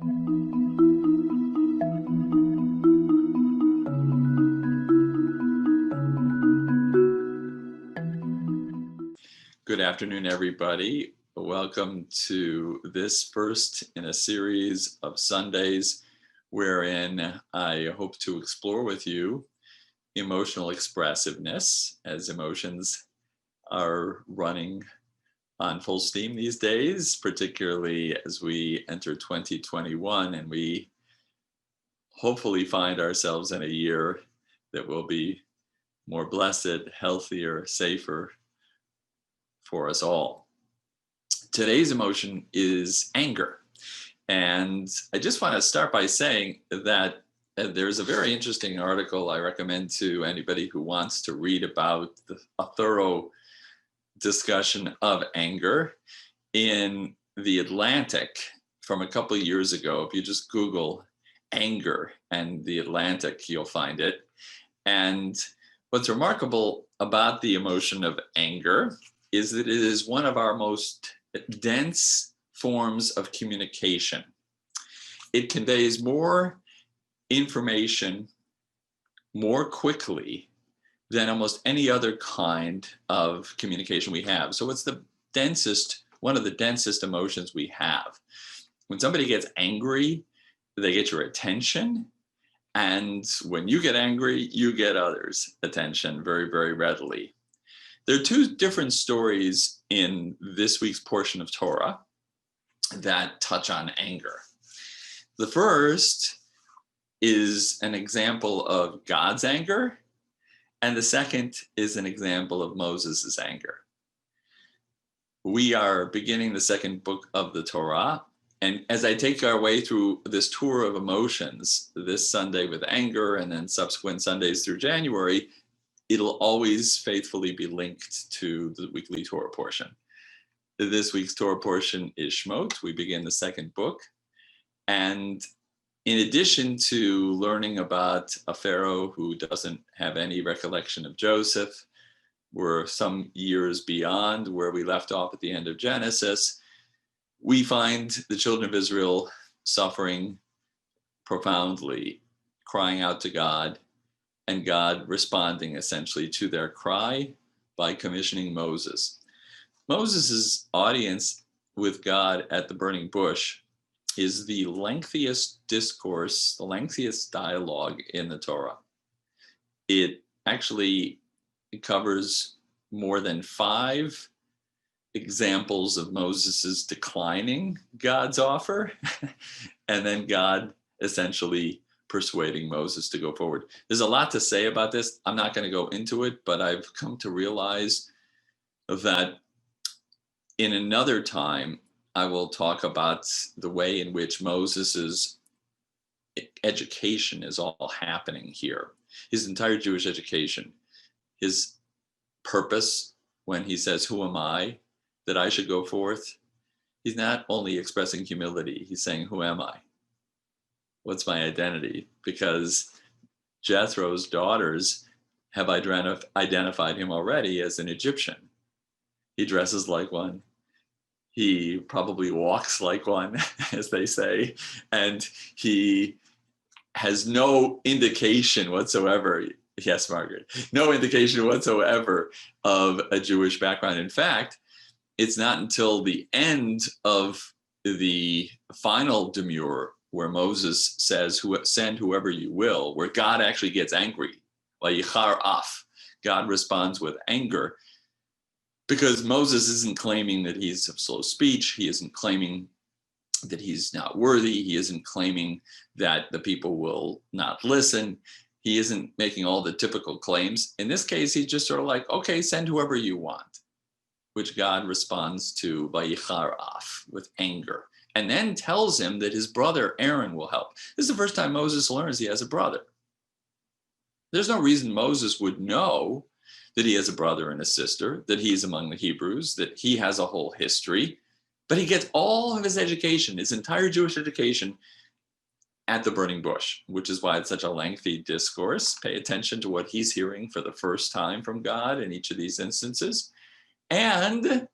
Good afternoon, everybody. Welcome to this first in a series of Sundays wherein I hope to explore with you emotional expressiveness, as emotions are running on full steam these days, particularly as we enter 2021 and we hopefully find ourselves in a year that will be more blessed, healthier, safer for us all. Today's emotion is anger. And I just want to start by saying that there's a very interesting article I recommend to anybody who wants to read about a thorough discussion of anger in The Atlantic from a couple of years ago. If you just Google anger and The Atlantic, you'll find it. And what's remarkable about the emotion of anger is that it is one of our most dense forms of communication. It conveys more information more quickly than almost any other kind of communication we have. So it's one of the densest emotions we have. When somebody gets angry, they get your attention. And when you get angry, you get others' attention very, very readily. There are two different stories in this week's portion of Torah that touch on anger. The first is an example of God's anger, and the second is an example of Moses' anger. We are beginning the second book of the Torah, and as I take our way through this tour of emotions, this Sunday with anger and then subsequent Sundays through January, it'll always faithfully be linked to the weekly Torah portion. This week's Torah portion is Shemot. We begin the second book. And in addition to learning about a Pharaoh who doesn't have any recollection of Joseph, we're some years beyond where we left off at the end of Genesis, we find the children of Israel suffering profoundly, crying out to God, and God responding essentially to their cry by commissioning Moses. Moses' audience with God at the burning bush is the lengthiest discourse, the lengthiest dialogue in the Torah. It actually covers more than 5 examples of Moses' declining God's offer, and then God essentially persuading Moses to go forward. There's a lot to say about this. I'm not going to go into it, but I've come to realize that in another time, I will talk about the way in which Moses's education is all happening here. His entire Jewish education, his purpose when he says, "Who am I that I should go forth?" He's not only expressing humility, he's saying, "Who am I? What's my identity?" Because Jethro's daughters have identified him already as an Egyptian. He dresses like one. He probably walks like one, as they say, and he has no indication whatsoever. Yes, Margaret, no indication whatsoever of a Jewish background. In fact, it's not until the end of the final demurrer where Moses says, "Send whoever you will," where God actually gets angry. Vayichar af. God responds with anger, because Moses isn't claiming that he's of slow speech. He isn't claiming that he's not worthy. He isn't claiming that the people will not listen. He isn't making all the typical claims. In this case, he's just sort of like, "Okay, send whoever you want," which God responds to Vayichar af, with anger, and then tells him that his brother Aaron will help. This is the first time Moses learns he has a brother. There's no reason Moses would know that he has a brother and a sister, that he's among the Hebrews, that he has a whole history, but he gets all of his education, his entire Jewish education, at the burning bush, which is why it's such a lengthy discourse. Pay attention to what he's hearing for the first time from God in each of these instances. And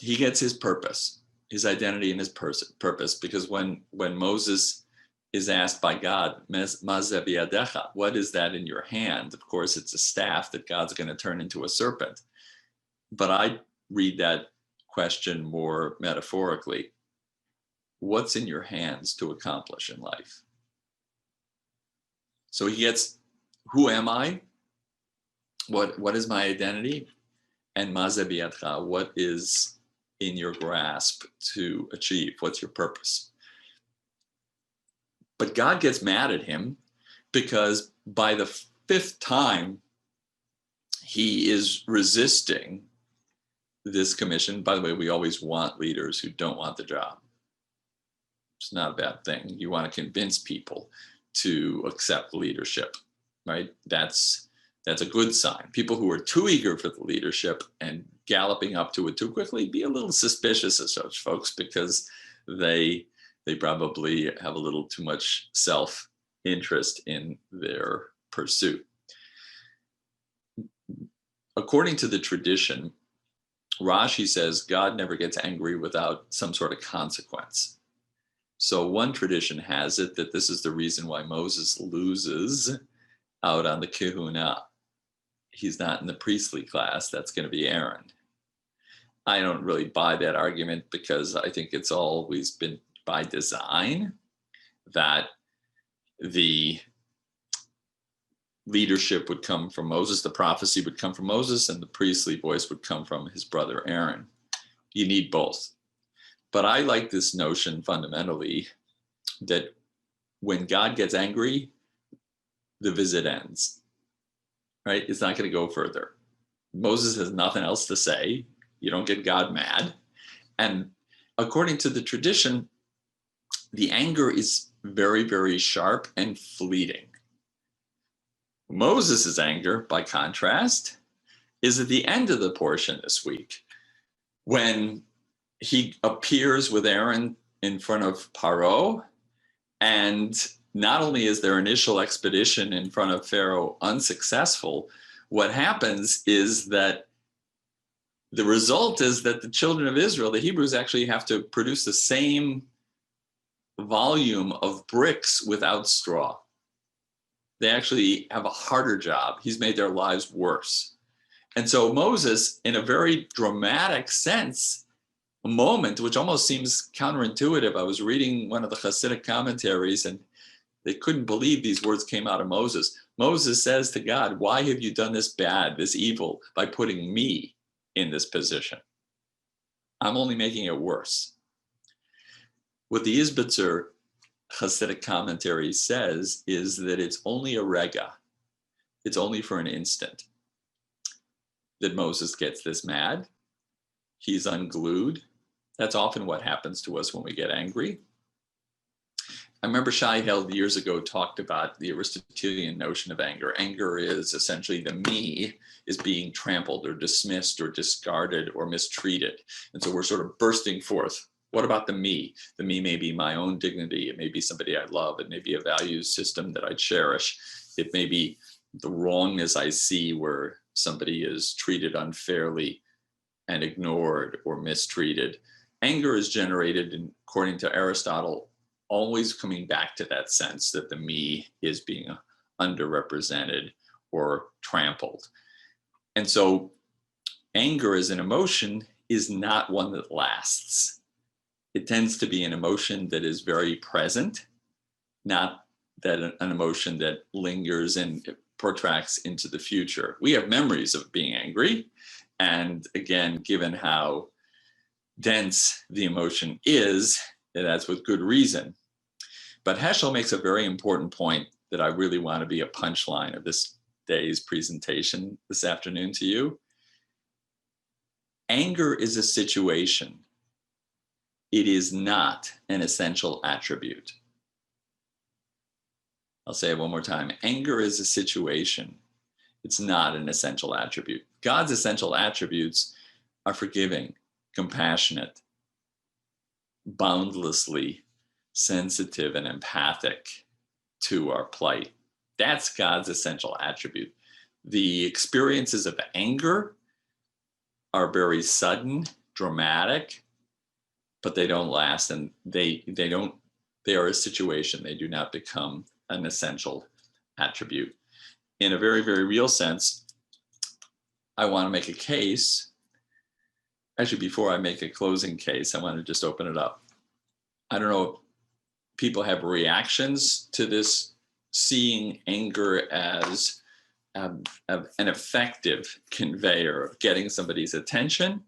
he gets his purpose. his identity and his purpose. Because when Moses is asked by God, "Ma ze biyadecha," what is that in your hand? Of course, it's a staff that God's going to turn into a serpent. But I read that question more metaphorically. What's in your hands to accomplish in life? So he gets, who am I? What is my identity? And ma ze biyadcha, what is in your grasp to achieve? What's your purpose? But God gets mad at him because by the fifth time he is resisting this commission. By the way, we always want leaders who don't want the job. It's not a bad thing. You want to convince people to accept leadership, right? That's a good sign. People who are too eager for the leadership and galloping up to it too quickly, be a little suspicious of such folks, because they probably have a little too much self-interest in their pursuit. According to the tradition, Rashi says God never gets angry without some sort of consequence. So one tradition has it that this is the reason why Moses loses out on the kehuna. He's not in the priestly class. That's going to be Aaron. I don't really buy that argument, because I think it's always been by design that the leadership would come from Moses, the prophecy would come from Moses, and the priestly voice would come from his brother Aaron. You need both. But I like this notion fundamentally that when God gets angry, the visit ends, right? It's not going to go further. Moses has nothing else to say. You don't get God mad. And according to the tradition, the anger is very, very sharp and fleeting. Moses' anger, by contrast, is at the end of the portion this week, when he appears with Aaron in front of Paro, and not only is their initial expedition in front of Pharaoh unsuccessful, what happens is that the result is that the children of Israel, the Hebrews, actually have to produce the same volume of bricks without straw. They actually have a harder job. He's made their lives worse. And so Moses, in a very dramatic sense, a moment which almost seems counterintuitive. I was reading one of the Hasidic commentaries, and they couldn't believe these words came out of Moses. Moses says to God, "Why have you done this bad, this evil, by putting me in this position? I'm only making it worse." What the Izbitzer Hasidic commentary says is that it's only a rega. It's only for an instant that Moses gets this mad. He's unglued. That's often what happens to us when we get angry. I remember Shai Held years ago talked about the Aristotelian notion of anger. Anger is essentially the me is being trampled or dismissed or discarded or mistreated. And so we're sort of bursting forth. What about the me? The me may be my own dignity. It may be somebody I love. It may be a value system that I cherish. It may be the wrongness I see where somebody is treated unfairly and ignored or mistreated. Anger is generated, according to Aristotle, always coming back to that sense that the me is being underrepresented or trampled. And so anger as an emotion is not one that lasts. It tends to be an emotion that is very present, not that an emotion that lingers and protracts into the future. We have memories of being angry. And again, given how dense the emotion is, that's with good reason. But Heschel makes a very important point that I really want to be a punchline of this day's presentation this afternoon to you. Anger is a situation. It is not an essential attribute. I'll say it one more time. Anger is a situation. It's not an essential attribute. God's essential attributes are forgiving, compassionate, boundlessly sensitive and empathic to our plight. That's God's essential attribute. The experiences of anger are very sudden, dramatic, but they don't last, and they are a situation. They do not become an essential attribute. In a very, very real sense, I want to make a case. Actually, before I make a closing case, I want to just open it up. I don't know if people have reactions to this, seeing anger as an effective conveyor of getting somebody's attention,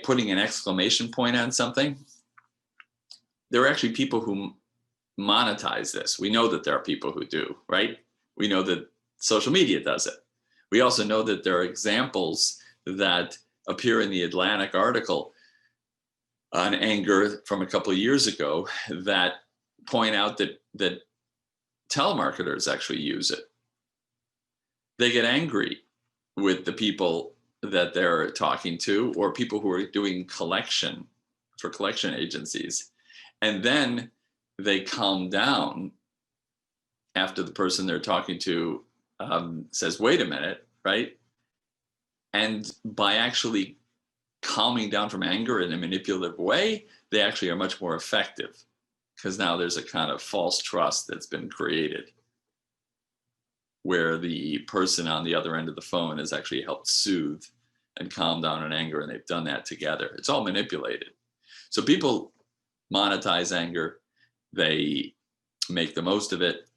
putting an exclamation point on something. There are actually people who monetize this. We know that there are people who do, right? We know that social media does it. We also know that there are examples that appear in the Atlantic article on anger from a couple of years ago that point out that telemarketers actually use it. They get angry with the people that they're talking to, or people who are doing collection for collection agencies. And then they calm down after the person they're talking to says, wait a minute, right? And by actually calming down from anger in a manipulative way, they actually are much more effective, because now there's a kind of false trust that's been created where the person on the other end of the phone has actually helped soothe and calm down an anger, and they've done that together. It's all manipulated. So people monetize anger, they make the most of it.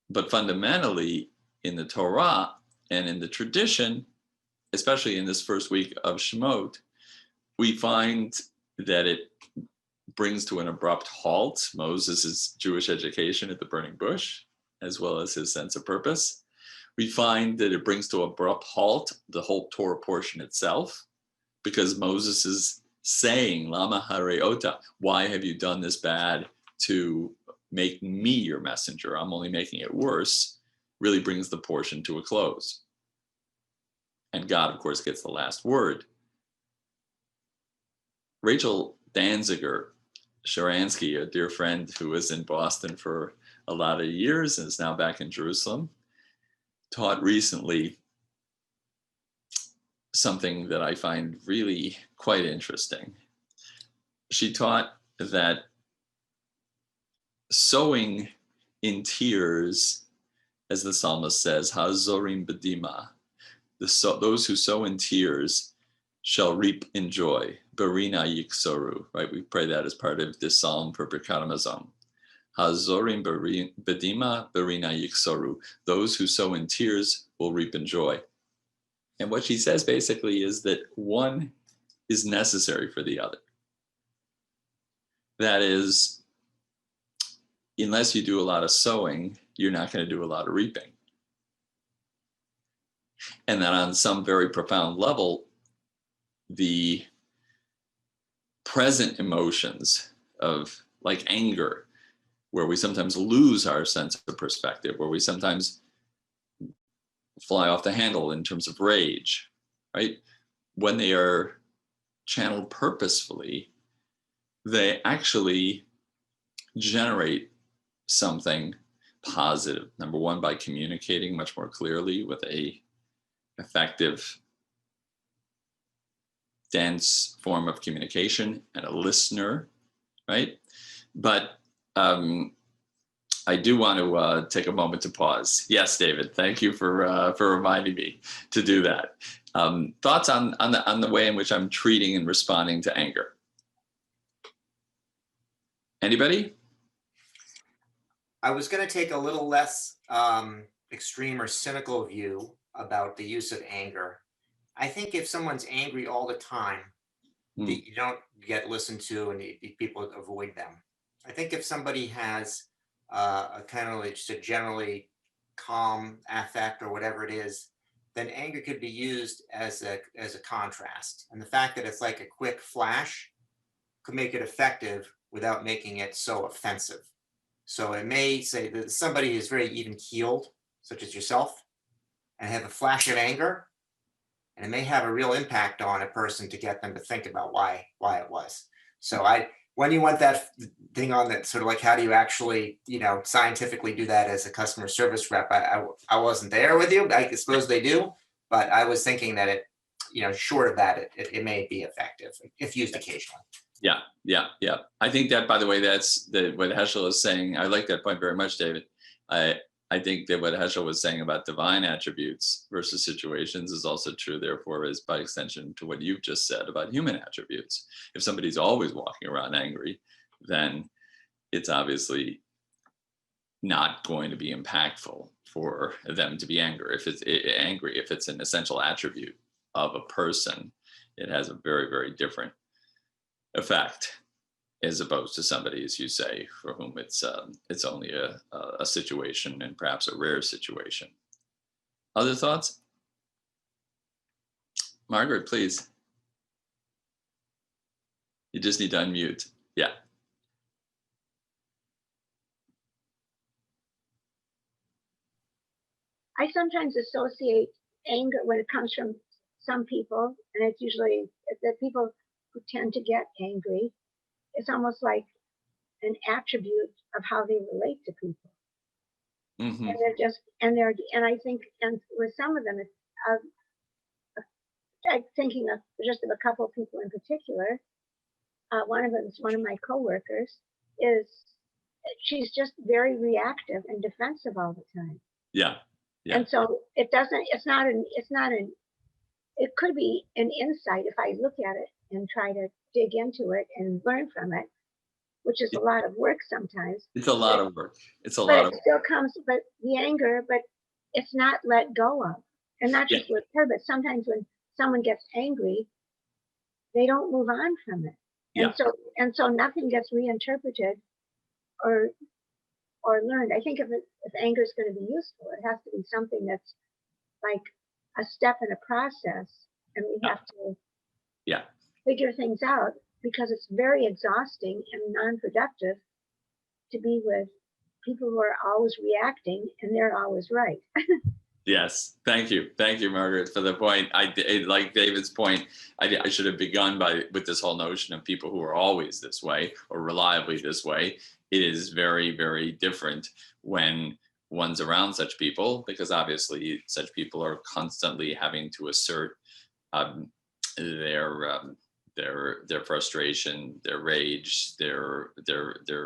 But fundamentally, in the Torah and in the tradition, especially in this first week of Shemot, we find that it brings to an abrupt halt Moses' Jewish education at the burning bush, as well as his sense of purpose. We find that it brings to an abrupt halt the whole Torah portion itself, because Moses is saying, Lama hareota, why have you done this bad to make me your messenger? I'm only making it worse. Really brings the portion to a close. And God, of course, gets the last word. Rachel Danziger Sharansky, a dear friend who was in Boston for a lot of years and is now back in Jerusalem, taught recently something that I find really quite interesting. She taught that sowing in tears, as the psalmist says, hazorim bedima, those who sow in tears shall reap in joy. Berina yiksoru, right? We pray that as part of this psalm for Birkat Hamazon. Hazorim bedima berina yiksoru. Those who sow in tears will reap in joy. And what she says basically is that one is necessary for the other. That is, unless you do a lot of sowing, you're not going to do a lot of reaping. And that on some very profound level, the present emotions of like anger, where we sometimes lose our sense of perspective, where we sometimes fly off the handle in terms of rage, right? When they are channeled purposefully, they actually generate something positive. Number one, by communicating much more clearly with a effective, dense form of communication and a listener, right? But I do want to take a moment to pause. Yes, David, thank you for reminding me to do that. Thoughts on the way in which I'm treating and responding to anger? Anybody? I was going to take a little less extreme or cynical view about the use of anger. I think if someone's angry all the time, you don't get listened to, and people avoid them. I think if somebody has a kind of just a generally calm affect or whatever it is, then anger could be used as a contrast. And the fact that it's like a quick flash could make it effective without making it so offensive. So it may say that somebody is very even keeled, such as yourself, and have a flash of anger, and it may have a real impact on a person to get them to think about why it was. So when you want that thing on that sort of like, how do you actually, scientifically do that as a customer service rep? I wasn't there with you. I suppose they do, but I was thinking that short of that, it may be effective if used occasionally. Yeah. I think that, by the way, that's what Heschel is saying. I like that point very much, David. I think that what Heschel was saying about divine attributes versus situations is also true, therefore, is by extension to what you've just said about human attributes. If somebody's always walking around angry, then it's obviously not going to be impactful for them to be angry. If it's an essential attribute of a person, it has a very, very different effect, as opposed to somebody, as you say, for whom it's only a situation, and perhaps a rare situation. Other thoughts? Margaret, please. You just need to unmute. Yeah. I sometimes associate anger when it comes from some people, and it's usually the people who tend to get angry. It's almost like an attribute of how they relate to people. Mm-hmm. And I think, and with some of them, I'm thinking of just of a couple of people in particular. One of them is one of my coworkers. She's just very reactive and defensive all the time. Yeah. And so it could be an insight if I look at it and try to dig into it and learn from it, which is a lot of work sometimes. It's a lot of work. It still comes, but the anger, but it's not let go of. And not just with her, but sometimes when someone gets angry, they don't move on from it. And so nothing gets reinterpreted or learned. I think if anger is going to be useful, it has to be something that's like a step in a process, and we have to figure things out, because it's very exhausting and non-productive to be with people who are always reacting and they're always right. Yes, thank you, Margaret, for the point. I like David's point. I should have begun with this whole notion of people who are always this way or reliably this way. It is very, very different when one's around such people, because obviously such people are constantly having to assert their frustration, their rage, their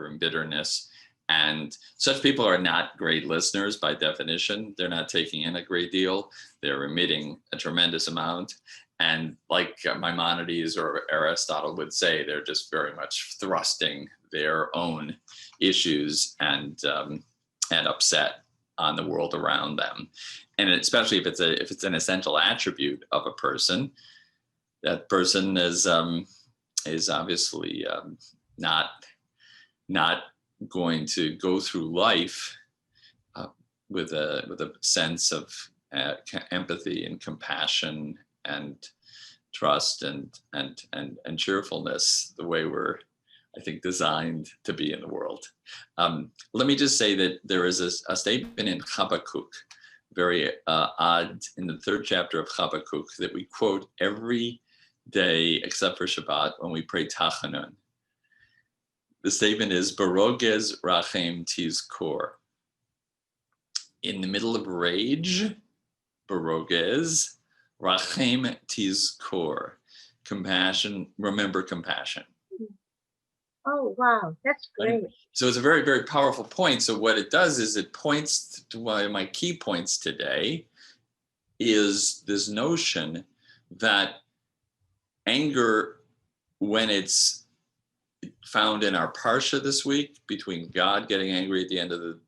embitterness. And such people are not great listeners by definition. They're not taking in a great deal. They're emitting a tremendous amount. And like Maimonides or Aristotle would say, they're just very much thrusting their own issues and upset on the world around them. And especially if it's an essential attribute of a person, that person is obviously not going to go through life with a sense of empathy and compassion and trust and cheerfulness, the way we're, I think, designed to be in the world. Let me just say that there is a statement in Habakkuk, very odd, in the 3rd chapter of Habakkuk, that we quote every day except for Shabbat when we pray Tachanun. The statement is, Barogez Rachem Tizkor. In the middle of rage, Barogez Rachem Tizkor. Compassion, remember compassion. Oh, wow, that's great. So it's a very, very powerful point. So what it does is it points to one of my key points today is this notion that anger, when it's found in our Parsha this week, between God getting angry at the end of the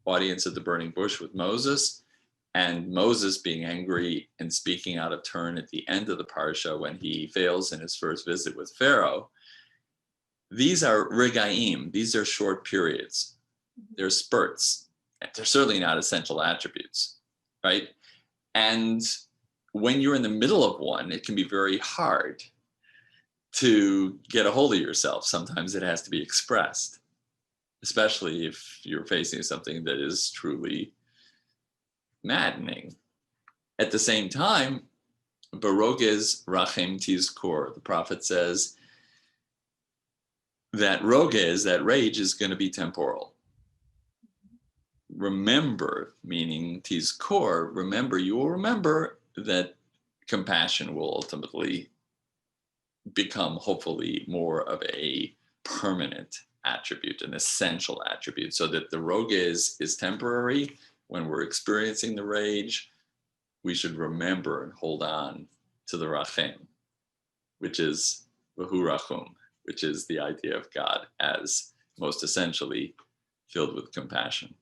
audience at the burning bush with Moses, and Moses being angry and speaking out of turn at the end of the Parsha when he fails in his first visit with Pharaoh. These are regaim, these are short periods. They're spurts. They're certainly not essential attributes, right? And when you're in the middle of one, it can be very hard to get a hold of yourself. Sometimes it has to be expressed, especially if you're facing something that is truly maddening. At the same time, Barogez Rachem Tizkor, the prophet says that rogez, that rage, is going to be temporal. Remember, meaning Tizkor, remember, you will remember that compassion will ultimately become hopefully more of a permanent attribute, an essential attribute, so that the roga is temporary. When we're experiencing the rage, we should remember and hold on to the rachem, which is v'hu rachum, which is the idea of God as most essentially filled with compassion.